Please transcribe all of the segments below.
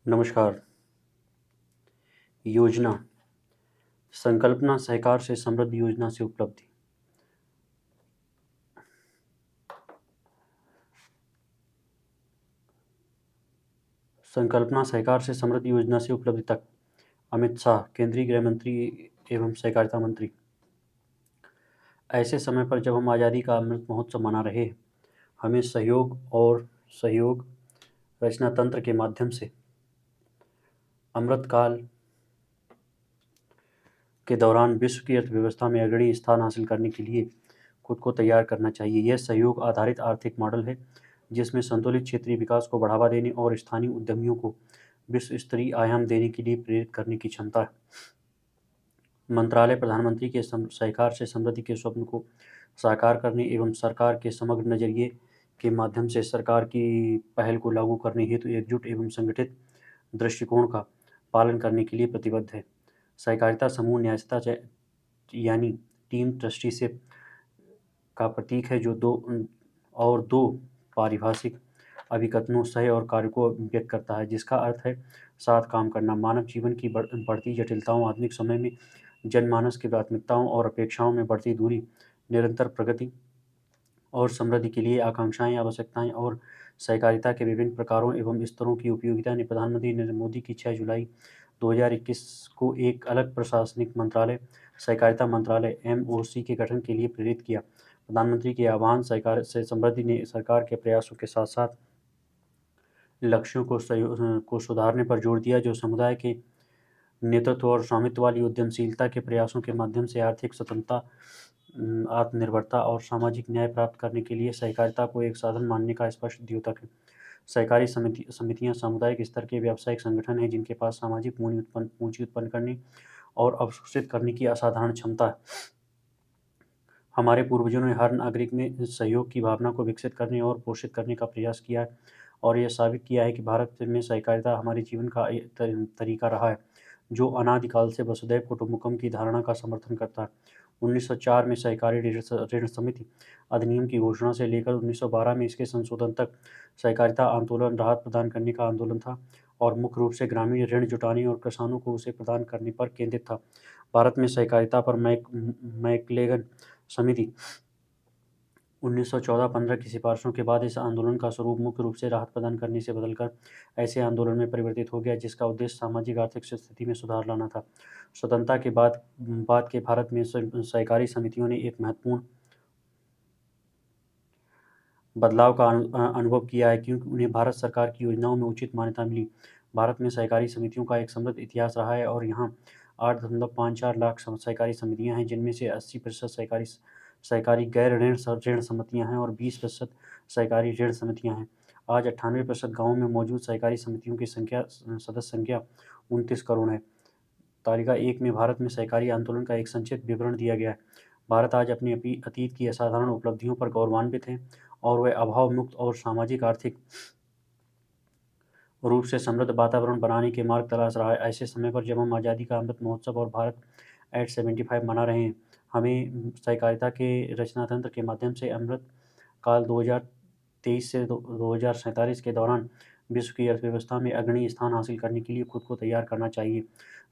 नमस्कार। योजना, संकल्पना सहकार से समृद्धि योजना से उपलब्धि। संकल्पना सहकार से समृद्धि योजना से उपलब्धि तक। अमित शाह, केंद्रीय गृह मंत्री एवं सहकारिता मंत्री। ऐसे समय पर जब हम आज़ादी का अमृत महोत्सव मना रहे हैं, हमें सहयोग रचना तंत्र के माध्यम से अमृत काल के दौरान विश्व की अर्थव्यवस्था में अग्रणी स्थान हासिल करने के लिए खुद को तैयार करना चाहिए। यह सहयोग आधारित आर्थिक मॉडल है जिसमें संतुलित क्षेत्रीय विकास को बढ़ावा देने और स्थानीय उद्यमियों को विश्व स्तरीय आयाम देने के लिए प्रेरित करने की क्षमता है। मंत्रालय प्रधानमंत्री के सहकार से समृद्धि के स्वप्न को साकार करने एवं सरकार के समग्र नजरिए के माध्यम से सरकार की पहल को लागू करने हेतु एकजुट एवं संगठित दृष्टिकोण का पालन करने के लिए प्रतिबद्ध है। सहकारिता समूह न्यायता यानी टीम ट्रस्टीशिप का प्रतीक है जो दो पारिभाषिक अभिकथनों सह और कार्य को व्यक्त करता है, जिसका अर्थ है साथ काम करना। मानव जीवन की बढ़ती जटिलताओं, आधुनिक समय में जनमानस की प्राथमिकताओं और अपेक्षाओं में बढ़ती दूरी, निरंतर प्रगति और समृद्धि के लिए आकांक्षाएं, आवश्यकताएं और सहकारिता के विभिन्न प्रकारों एवं स्तरों की उपयोगिता ने प्रधानमंत्री नरेंद्र मोदी की 6 जुलाई 2021 को एक अलग प्रशासनिक मंत्रालय, सहकारिता मंत्रालय (MoC) के गठन के लिए प्रेरित किया। प्रधानमंत्री के आह्वान से समृद्धि ने सरकार के प्रयासों के साथ साथ लक्ष्यों को सुधारने पर जोर दिया, जो समुदाय के नेतृत्व और स्वामित्व वाली उद्यमशीलता के प्रयासों के माध्यम से आर्थिक स्वतंत्रता, आत्मनिर्भरता और सामाजिक न्याय प्राप्त करने के लिए सहकारिता को एक साधन मानने का स्पष्ट द्योतक है। सहकारी समितियां सामुदायिक स्तर के व्यावसायिक संगठन हैं जिनके पास सामाजिक पूंजी उत्पन्न करने और अवशोषित करने की असाधारण क्षमता है। हमारे पूर्वजों ने हर नागरिक में सहयोग की भावना को विकसित करने और पोषित करने का प्रयास किया है और यह साबित किया है कि भारत में सहकारिता हमारे जीवन का एक तरीका रहा है जो अनादिकाल से वसुधैव कुटुंबकम की धारणा का समर्थन करता है। 1904 में सहकारी ऋण समिति अधिनियम की घोषणा से लेकर 1912 में इसके संशोधन तक सहकारिता आंदोलन राहत प्रदान करने का आंदोलन था और मुख्य रूप से ग्रामीण ऋण जुटाने और किसानों को उसे प्रदान करने पर केंद्रित था। भारत में सहकारिता पर मैक्लेगन समिति 1914-15 की सिफारिशों के बाद इस आंदोलन का स्वरूप मुख्य रूप से राहत प्रदान करने से बदलकर ऐसे आंदोलन में परिवर्तित हो गया जिसका उद्देश्य सामाजिक आर्थिक स्थिति में सुधार लाना था। स्वतंत्रता के बाद के भारत में सहकारी समितियों ने एक महत्वपूर्ण बदलाव का अनुभव किया है क्योंकि उन्हें भारत सरकार की योजनाओं में उचित मान्यता मिली। भारत में सहकारी समितियों का एक समृद्ध इतिहास रहा है और यहाँ 8.54 लाख सहकारी समितियाँ हैं, जिनमें से 80% सहकारी गैर ऋण समितियाँ हैं और 20% सहकारी ऋण समितियाँ हैं। आज 98% गाँवों में मौजूद सहकारी समितियों की सदस्य संख्या 29 करोड़ है। तालिका 1 में भारत में सहकारी आंदोलन का एक संक्षिप्त विवरण दिया गया है। भारत आज अपने अतीत की असाधारण उपलब्धियों पर गौरवान्वित है और वह अभाव मुक्त और सामाजिक आर्थिक रूप से समृद्ध वातावरण बनाने के मार्ग तलाश रहा है। ऐसे समय पर जब हम आज़ादी का अमृत महोत्सव और भारत एट 75 मना रहे हैं, हमें सहकारिता के रचना तंत्र के माध्यम से अमृत काल 2023 से 2047 के दौरान विश्व की अर्थव्यवस्था में अग्रणी स्थान हासिल करने के लिए खुद को तैयार करना चाहिए।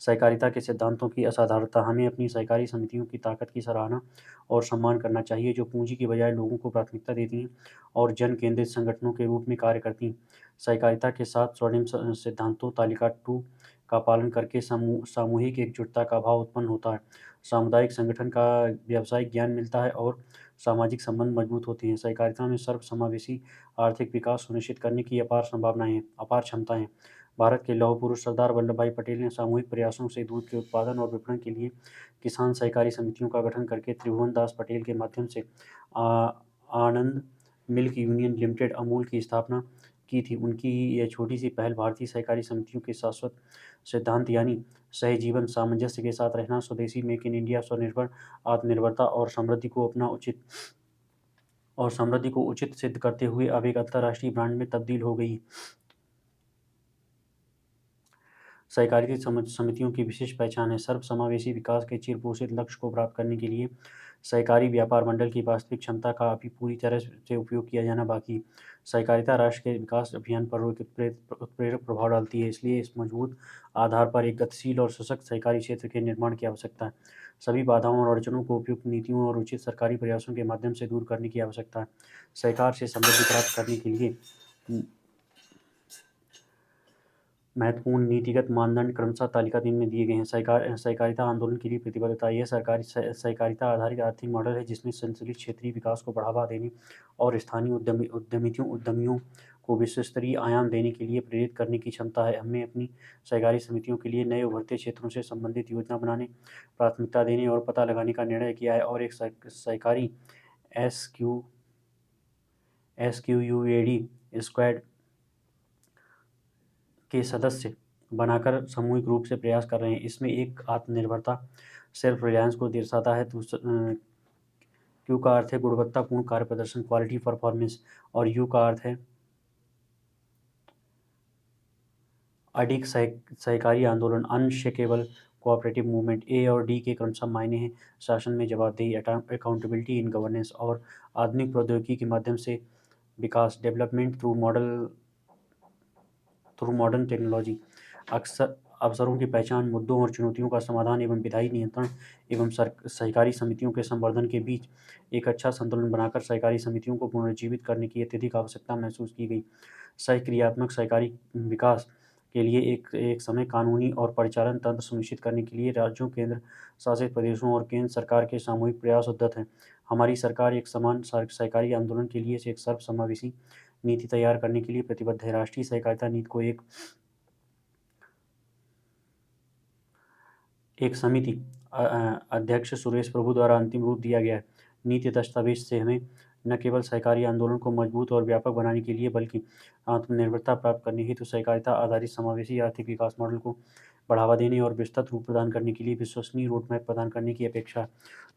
सहकारिता के सिद्धांतों की असाधारणता। हमें अपनी सहकारी समितियों की ताकत की सराहना और सम्मान करना चाहिए जो पूंजी की बजाय लोगों को प्राथमिकता देती हैं और जन केंद्रित संगठनों के रूप में कार्य करती हैं। सहकारिता के साथ स्वर्णिम सिद्धांतों तालिका 2 का पालन करके सामूहिक एकजुटता का भाव उत्पन्न होता है, सामुदायिक संगठन का व्यावसायिक ज्ञान मिलता है और सामाजिक संबंध मजबूत होते हैं। सहकारिता में सर्वसमावेशी आर्थिक विकास सुनिश्चित करने की अपार क्षमताएं हैं। भारत के लौह पुरुष सरदार वल्लभ भाई पटेल ने सामूहिक प्रयासों से दूध के उत्पादन और विपणन के लिए किसान सहकारी समितियों का गठन करके त्रिभुवन दास पटेल के माध्यम से आनंद मिल्क यूनियन लिमिटेड अमूल की स्थापना की थी। उनकी यह छोटी सी पहल भारतीय सहकारी समितियों के शाश्वत सिद्धांत यानी सहजीवन, सामंजस्य के साथ रहना, स्वदेशी, मेक इन इंडिया, स्वनिर्भर, आत्मनिर्भरता और समृद्धि को उचित सिद्ध करते हुए अब एक अंतर्राष्ट्रीय ब्रांड में तब्दील हो गई। सहकारी समितियों की विशेष पहचान है। सर्वसमावेशी विकास के चिरपोषित लक्ष्य को प्राप्त करने के लिए सहकारी व्यापार मंडल की वास्तविक क्षमता का अभी पूरी तरह से उपयोग किया जाना बाकी है। सहकारिता राष्ट्र के विकास अभियान पर एक उत्प्रेरक प्रभाव डालती है, इसलिए इस मजबूत आधार पर एक गतिशील और सशक्त सहकारी क्षेत्र के निर्माण की आवश्यकता है। सभी बाधाओं और अड़चनों को उपयुक्त नीतियों और उचित सरकारी प्रयासों के माध्यम से दूर करने की आवश्यकता है। सहकार से समृद्धि प्राप्त करने के लिए महत्वपूर्ण नीतिगत मानदंड क्रमशः तालिका 3 में दिए गए हैं। सहकारिता आंदोलन के लिए प्रतिबद्धता। यह सहकारिता आधारित आर्थिक मॉडल है जिसमें संतुलित क्षेत्रीय विकास को बढ़ावा देने और स्थानीय उद्यमियों को विश्व स्तरीय आयाम देने के लिए प्रेरित करने की क्षमता है। हमने अपनी सहकारी समितियों के लिए नए उभरते क्षेत्रों से संबंधित योजना बनाने, प्राथमिकता देने और पता लगाने का निर्णय किया है और एक सहकारी SQUAD स्क्वाड के सदस्य बनाकर सामूहिक रूप से प्रयास कर रहे हैं। इसमें एक आत्मनिर्भरता, सेल्फ रिलायंस को दर्शाता है। क्यू का अर्थ है गुणवत्तापूर्ण कार्य प्रदर्शन, क्वालिटी परफॉर्मेंस, और यू का अर्थ है अडिग सहकारी आंदोलन, अनशेकेबल कोऑपरेटिव मूवमेंट। ए और डी के क्रमशः मायने हैं शासन में जवाबदेही, अकाउंटेबिलिटी इन गवर्नेंस, और आधुनिक प्रौद्योगिकी के माध्यम से विकास, डेवलपमेंट थ्रू मॉडर्न टेक्नोलॉजी। अक्सर अवसरों की पहचान, मुद्दों और चुनौतियों का समाधान एवं विधायी नियंत्रण एवं सहकारी समितियों के संवर्धन के बीच एक अच्छा संतुलन बनाकर सहकारी समितियों को पुनर्जीवित करने की अत्यधिक आवश्यकता महसूस की गई। सहक्रियात्मक सहकारी विकास के लिए एक समय कानूनी और परिचालन तंत्र सुनिश्चित करने के लिए राज्यों, केंद्र शासित प्रदेशों और केंद्र सरकार के सामूहिक प्रयास उद्यत हैं। हमारी सरकार एक समान सहकारी आंदोलन के लिए एक सर्वसमावेशी नीति तैयार करने के लिए प्रतिबद्ध है। राष्ट्रीय सहकारिता नीति को एक समिति अध्यक्ष सुरेश प्रभु द्वारा अंतिम रूप दिया गया है। नीति दस्तावेज से हमें न केवल सहकारी आंदोलन को मजबूत और व्यापक बनाने के लिए बल्कि आत्मनिर्भरता प्राप्त करने हेतु सहकारिता आधारित समावेशी आर्थिक विकास मॉडल को बढ़ावा देने और विस्तृत रूप प्रदान करने के लिए विश्वसनीय रोडमैप प्रदान करने की अपेक्षा है।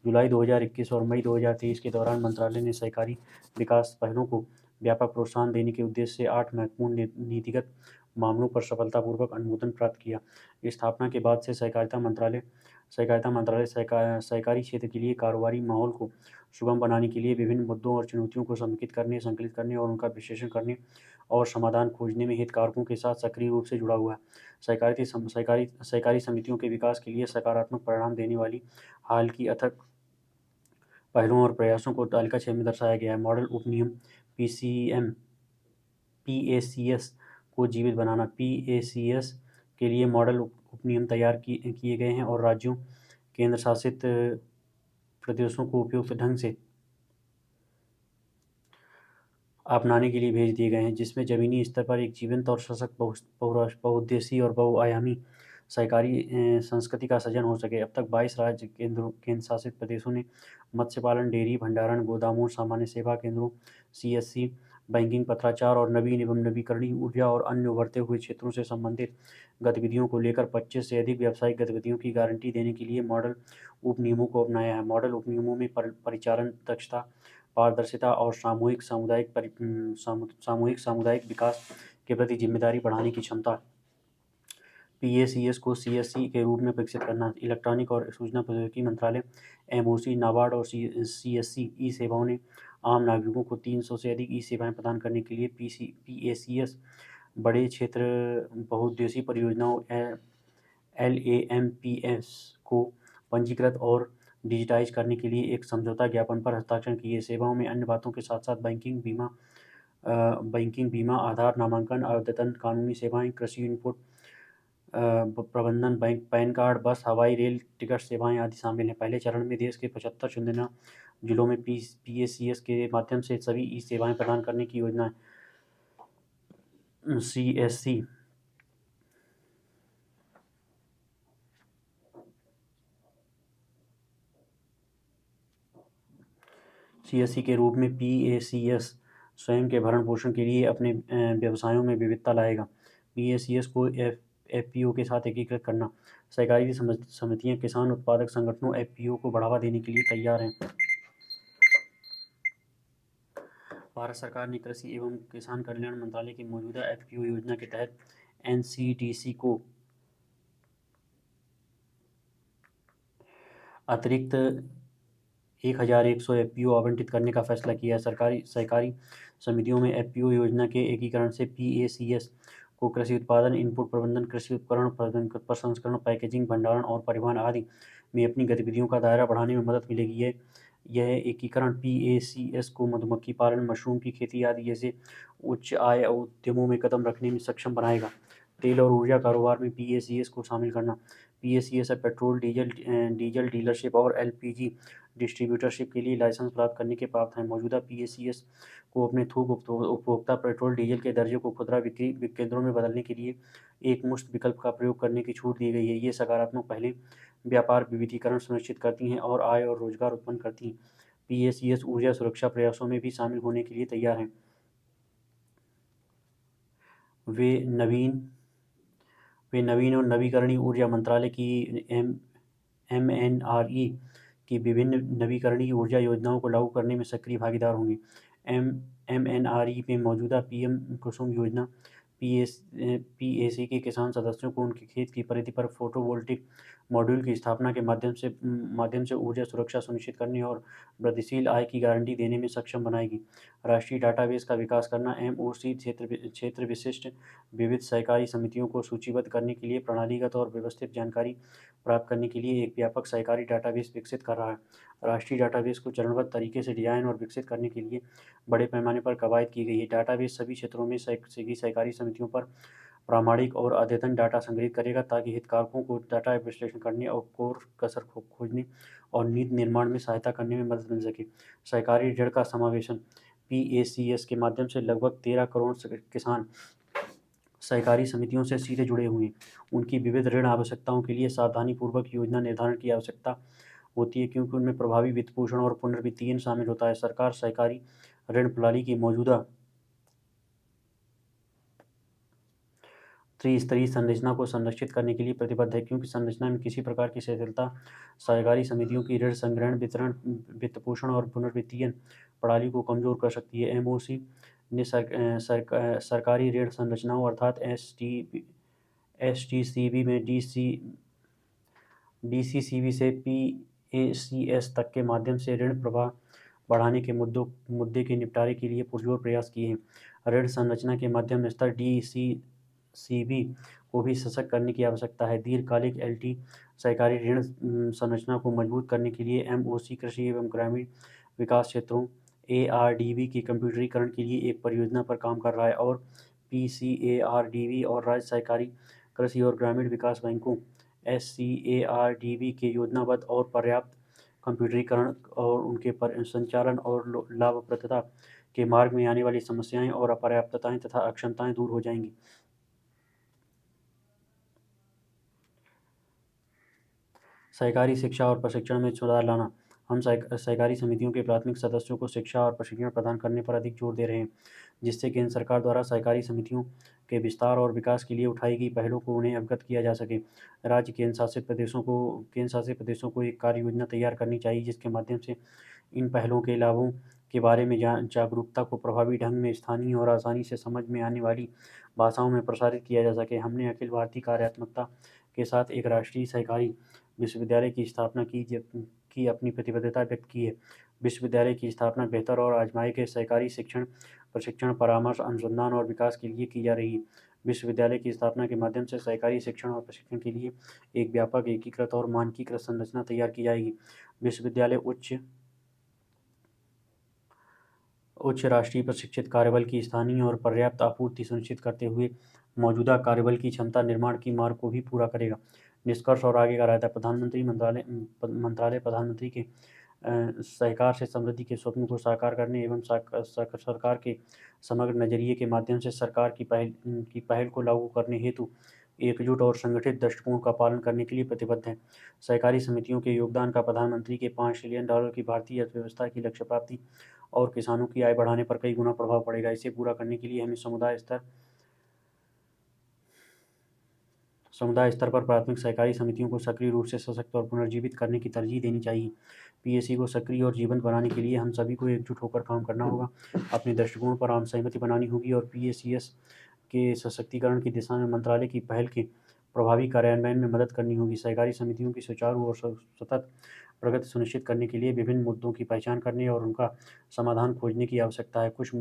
जुलाई 2021 और मई 2023 के दौरान मंत्रालय ने सहकारी विकास पहलों को व्यापक प्रोत्साहन देने के उद्देश्य से 8 महत्वपूर्ण नीतिगत मामलों पर सफलतापूर्वक अनुमोदन प्राप्त किया। स्थापना के बाद से सहकारिता मंत्रालय सहकारी क्षेत्र के लिए कारोबारी माहौल को सुगम बनाने के लिए विभिन्न मुद्दों और चुनौतियों को समेकित करने, संकलित करने और उनका विश्लेषण करने और समाधान खोजने में हितधारकों के साथ सक्रिय रूप से जुड़ा हुआ है। सहकारी समितियों के विकास के लिए सकारात्मक परिणाम देने वाली हाल की अथक पहलों और प्रयासों को तालिका 6 में दर्शाया गया है। मॉडल उपनियम PACS को जीवित बनाना। PACS के लिए मॉडल उपनियम तैयार किए गए हैं और राज्यों, केंद्र शासित प्रदेशों को उपयुक्त ढंग से अपनाने के लिए भेज दिए गए हैं, जिसमें जमीनी स्तर पर एक जीवंत और सशक्त बहुउद्देशीय और बहुआयामी सहकारी संस्कृति का सृजन हो सके। अब तक 22 राज्य, केंद्र शासित प्रदेशों ने मत्स्य पालन, डेयरी, भंडारण, गोदामों, सामान्य सेवा केंद्रों, CSC, बैंकिंग, पत्राचार और नवीन एवं नवीकरणीय ऊर्जा और अन्य उभरते हुए क्षेत्रों से संबंधित गतिविधियों को लेकर 25 से अधिक व्यावसायिक गतिविधियों की गारंटी देने के लिए मॉडल उपनियमों को अपनाया है। मॉडल उपनियमों में परिचालन दक्षता, पारदर्शिता और सामूहिक सामुदायिक विकास के प्रति जिम्मेदारी बढ़ाने की क्षमता। PACS को CSC के रूप में विकसित करना। इलेक्ट्रॉनिक और सूचना प्रौद्योगिकी मंत्रालय, MOC, नाबार्ड और CSC ई सेवाओं ने आम नागरिकों को 300 से अधिक ई सेवाएं प्रदान करने के लिए PACS बड़े क्षेत्र बहुउद्देशीय परियोजनाओं LAMPS को पंजीकृत और डिजिटाइज करने के लिए एक समझौता ज्ञापन पर हस्ताक्षर किए। सेवाओं में अन्य बातों के साथ साथ बैंकिंग, बीमा, आधार, नामांकन, अद्यतन, कानूनी सेवाएं, कृषि इनपुट प्रबंधन, बैंक, पैन कार्ड, बस, हवाई, रेल टिकट सेवाएं आदि शामिल हैं। पहले चरण में देश के 75 चुनिंदा जिलों में PACS के माध्यम से सभी ई सेवाएं प्रदान करने की योजना है। CSC के रूप में PACS स्वयं के भरण पोषण के लिए अपने व्यवसायों में विविधता लाएगा। PACS को FPO के साथ एकीकृत करना। सहकारी समितियां किसान उत्पादक संगठनों FPO को बढ़ावा देने के लिए तैयार हैं। भारत सरकार ने कृषि एवं किसान कल्याण मंत्रालय की मौजूदा FPO योजना के तहत NCDC को अतिरिक्त 1100 एफपीओ आवंटित करने का फैसला किया है। सहकारी समितियों में एफपीओ योजना के एकीकरण से पीएसीएस को कृषि उत्पादन, इनपुट प्रबंधन, कृषि उपकरण प्रसंस्करण, पैकेजिंग, भंडारण और परिवहन आदि में अपनी गतिविधियों का दायरा बढ़ाने में मदद मिलेगी। यह एकीकरण पीएसीएस को मधुमक्खी पालन, मशरूम की खेती आदि जैसे उच्च आय उद्यमों में कदम रखने में सक्षम बनाएगा। तेल और ऊर्जा कारोबार में पीएसीएस को शामिल करना। पीएसीएस पेट्रोल, डीजल डीलरशिप और एलपीजी डिस्ट्रीब्यूटरशिप के लिए लाइसेंस प्राप्त करने के प्रावधान हैं। मौजूदा पीएसीएस को अपने थोक उपभोक्ता पेट्रोल डीजल के दर्जे को खुदरा बिक्री केंद्रों में बदलने के लिए एक मुश्त विकल्प का प्रयोग करने की छूट दी गई है। ये सकारात्मक पहले व्यापार विविधीकरण सुनिश्चित करती हैं और आय और रोजगार उत्पन्न करती हैं। पीएसीएस ऊर्जा सुरक्षा प्रयासों में भी शामिल होने के लिए तैयार हैं। वे नवीन और नवीकरणीय ऊर्जा मंत्रालय की एमएनआरई की विभिन्न नवीकरणीय ऊर्जा योजनाओं को लागू करने में सक्रिय भागीदार होंगे। एमएनआरई में मौजूदा पीएम कुसुम योजना पीएसी के किसान सदस्यों को उनके खेत की परिधि पर फोटोवोल्टिक मॉड्यूल की स्थापना के माध्यम से ऊर्जा सुरक्षा सुनिश्चित करने और वृद्धिशील आय की गारंटी देने में सक्षम बनाएगी। राष्ट्रीय डाटाबेस का विकास करना। एमओसी क्षेत्र विशिष्ट विविध सहकारी समितियों को सूचीबद्ध करने के लिए प्रणालीगत और व्यवस्थित जानकारी प्राप्त करने के लिए एक व्यापक सहकारी डाटाबेस विकसित कर रहा है। राष्ट्रीय डाटाबेस को चरणबद्ध तरीके से डिजाइन और विकसित करने के लिए बड़े पैमाने पर कवायद की गई है। डाटाबेस सभी क्षेत्रों में सहकारी समितियों पर प्रामाणिक और अद्यतन डाटा संग्रहित करेगा ताकि हितधारकों को डाटा विश्लेषण करने और कोर कसर खोजने और नीति निर्माण में सहायता करने में मदद मिल सके। सहकारी ऋण का समावेशन। पीएसीएस के माध्यम से लगभग 13 करोड़ किसान सहकारी समितियों से सीधे जुड़े हुए हैं। उनकी विविध ऋण आवश्यकताओं के लिए सावधानीपूर्वक योजना निर्धारण की आवश्यकता होती है क्योंकि उनमें प्रभावी वित्तपोषण और पुनर्वित्तीयन शामिल होता है। सरकार सहकारी ऋण प्रणाली की मौजूदा त्रिस्तरीय संरचना को संरक्षित करने के लिए प्रतिबद्ध है क्योंकि संरचना में किसी प्रकार की शिथिलता सहकारी समितियों की ऋण संग्रहण, वितरण, वित्तपोषण और पुनर्वित्तीयन प्रणाली को कमजोर कर सकती है। एमओसी ने सरकारी ऋण संरचनाओं अर्थात एसटीसीबी में डीसीसीबी से पीएसीएस तक के माध्यम से ऋण प्रवाह बढ़ाने के मुद्दे के निपटारे के लिए पुरजोर प्रयास किए हैं। ऋण संरचना के मध्यम स्तर डीसीसीबी को भी सशक्त करने की आवश्यकता है। दीर्घकालिक एलटी सहकारी ऋण संरचना को मजबूत करने के लिए एमओसी कृषि एवं ग्रामीण विकास क्षेत्रों एआरडीबी के कंप्यूटरीकरण के लिए एक परियोजना पर काम कर रहा है और पीसीएआरडीबी और राज्य सहकारी कृषि और ग्रामीण विकास बैंकों एससीएआरडीबी के योजनाबद्ध और पर्याप्त कंप्यूटरीकरण और उनके संचालन और लाभप्रदता के मार्ग में आने वाली समस्याएं और अपर्याप्तताएं तथा अक्षमताएं दूर हो जाएंगी। सहकारी शिक्षा और प्रशिक्षण में सुधार लाना। हम सहकारी समितियों के प्राथमिक सदस्यों को शिक्षा और प्रशिक्षण प्रदान करने पर अधिक जोर दे रहे हैं जिससे केंद्र सरकार द्वारा सहकारी समितियों के विस्तार और विकास के लिए उठाई गई पहलों को उन्हें अवगत किया जा सके। राज्य केंद्र शासित प्रदेशों को एक कार्य योजना तैयार करनी चाहिए जिसके माध्यम से इन पहलों के लाभों के बारे में जागरूकता को प्रभावी ढंग में स्थानीय और आसानी से समझ में आने वाली भाषाओं में प्रसारित किया जा सके। हमने अखिल भारतीय कार्यात्मकता के साथ एक राष्ट्रीय सहकारी विश्वविद्यालय की स्थापना की अपनी प्रतिबद्धता व्यक्त की है। विश्वविद्यालय की स्थापना बेहतर और आजमाए गए सहकारी शिक्षण, प्रशिक्षण, परामर्श, अनुसंधान और विकास के लिए की जा रही है। विश्वविद्यालय की स्थापना के माध्यम से सहकारी शिक्षण और प्रशिक्षण के लिए एक व्यापक, एकीकृत और मानकीकृत संरचना तैयार की जाएगी। विश्वविद्यालय उच्च राष्ट्रीय प्रशिक्षित कार्यबल की स्थानीय और पर्याप्त आपूर्ति सुनिश्चित करते हुए मौजूदा कार्यबल की क्षमता निर्माण की मार्ग को भी पूरा करेगा। निष्कर्ष और आगे का रायता। मंत्रालय प्रधानमंत्री के सहकार से समृद्धि के स्वप्न को साकार करने एवं सरकार के समग्र नजरिए के माध्यम से सरकार की पहल को लागू करने हेतु एकजुट और संगठित दृष्टिकोण का पालन करने के लिए प्रतिबद्ध है। सहकारी समितियों के योगदान का प्रधानमंत्री के $5 ट्रिलियन की भारतीय अर्थव्यवस्था की लक्ष्य प्राप्ति और किसानों की आय बढ़ाने पर कई गुना प्रभाव पड़ेगा। इसे पूरा करने के लिए हमें समुदाय स्तर पर प्राथमिक सहकारी समितियों को सक्रिय रूप से सशक्त और पुनर्जीवित करने की तरजीह देनी चाहिए। पीएसी को सक्रिय और जीवंत बनाने के लिए हम सभी को एकजुट होकर काम करना होगा, अपने दृष्टिकोण पर आम सहमति बनानी होगी और पीएसीएस के सशक्तिकरण की दिशा में मंत्रालय की पहल के प्रभावी कार्यान्वयन में मदद करनी होगी। सहकारी समितियों की सुचारू और सतत प्रगति सुनिश्चित करने के लिए विभिन्न मुद्दों की पहचान करने और उनका समाधान खोजने की आवश्यकता है। कुछ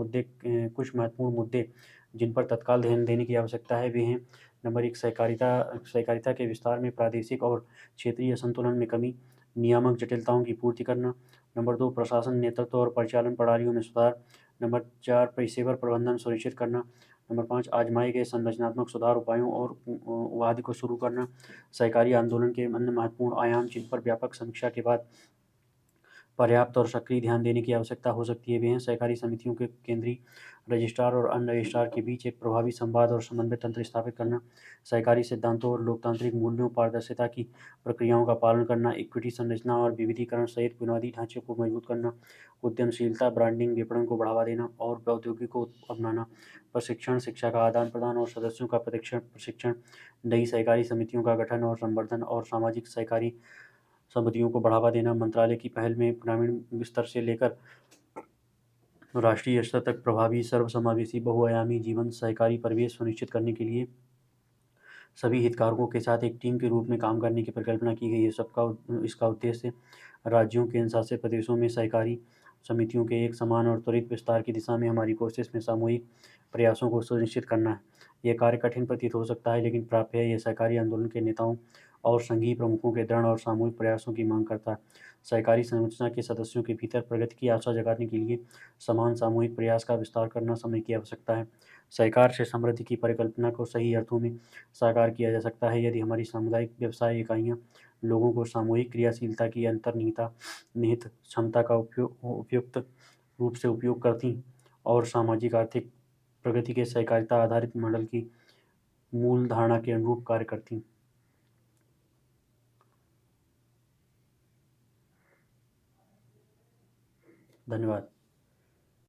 महत्वपूर्ण मुद्दे जिन पर तत्काल ध्यान देने की आवश्यकता है, वे हैं: नंबर 1, सहकारिता के विस्तार में प्रादेशिक और क्षेत्रीय असंतुलन में कमी, नियामक जटिलताओं की पूर्ति करना। नंबर 2, प्रशासन, नेतृत्व और परिचालन प्रणालियों में सुधार। नंबर 4, पेशेवर प्रबंधन सुनिश्चित करना। नंबर 5, आजमाए गए संरचनात्मक सुधार उपायों और उपाधि को शुरू करना। सहकारी आंदोलन के अन्य महत्वपूर्ण आयाम जिन पर व्यापक समीक्षा के बाद पर्याप्त और सक्रिय ध्यान देने की आवश्यकता हो सकती है, वे हैं: सहकारी समितियों के केंद्रीय रजिस्ट्रार और अन्य रजिस्ट्रार के बीच एक प्रभावी संवाद और समन्वय तंत्र स्थापित करना, सहकारी सिद्धांतों और लोकतांत्रिक मूल्यों, पारदर्शिता की प्रक्रियाओं का पालन करना, इक्विटी संरचना और विविधीकरण सहित बुनियादी ढांचे को मजबूत करना, उद्यमशीलता, ब्रांडिंग, विपणन को बढ़ावा देना और प्रौद्योगिकी को अपनाना, प्रशिक्षण, शिक्षा का आदान प्रदान और सदस्यों का प्रशिक्षण, नई सहकारी समितियों का गठन और संवर्धन और सामाजिक सहकारी समितियों को बढ़ावा देना। मंत्रालय की पहल में ग्रामीण स्तर से लेकर राष्ट्रीय स्तर तक प्रभावी, सर्वसमावेशी, बहुआयामी, जीवंत सहकारी परिवेश सुनिश्चित करने के लिए सभी हितधारकों के साथ एक टीम के रूप में काम करने की परिकल्पना की गई है। इसका उद्देश्य राज्यों, केंद्र शासित प्रदेशों में सहकारी समितियों के एक समान और त्वरित विस्तार की दिशा में हमारी कोशिश में सामूहिक प्रयासों को सुनिश्चित करना है। यह कार्य कठिन प्रतीत हो सकता है, लेकिन प्राप्य है। यह सहकारी आंदोलन के नेताओं और संघीय प्रमुखों के दृढ़ और सामूहिक प्रयासों की मांग करता है। सहकारी संरचना के सदस्यों के भीतर प्रगति की आशा जगाने के लिए समान सामूहिक प्रयास का विस्तार करना समय की आवश्यकता है। सहकार से समृद्धि की परिकल्पना को सही अर्थों में साकार किया जा सकता है यदि हमारी सामुदायिक व्यवसाय इकाइयाँ लोगों को सामूहिक क्रियाशीलता की निहित क्षमता का उपयुक्त रूप से उपयोग करती और सामाजिक आर्थिक प्रगति के सहकारिता आधारित मॉडल की मूल धारणा के अनुरूप कार्य करती। धन्यवाद।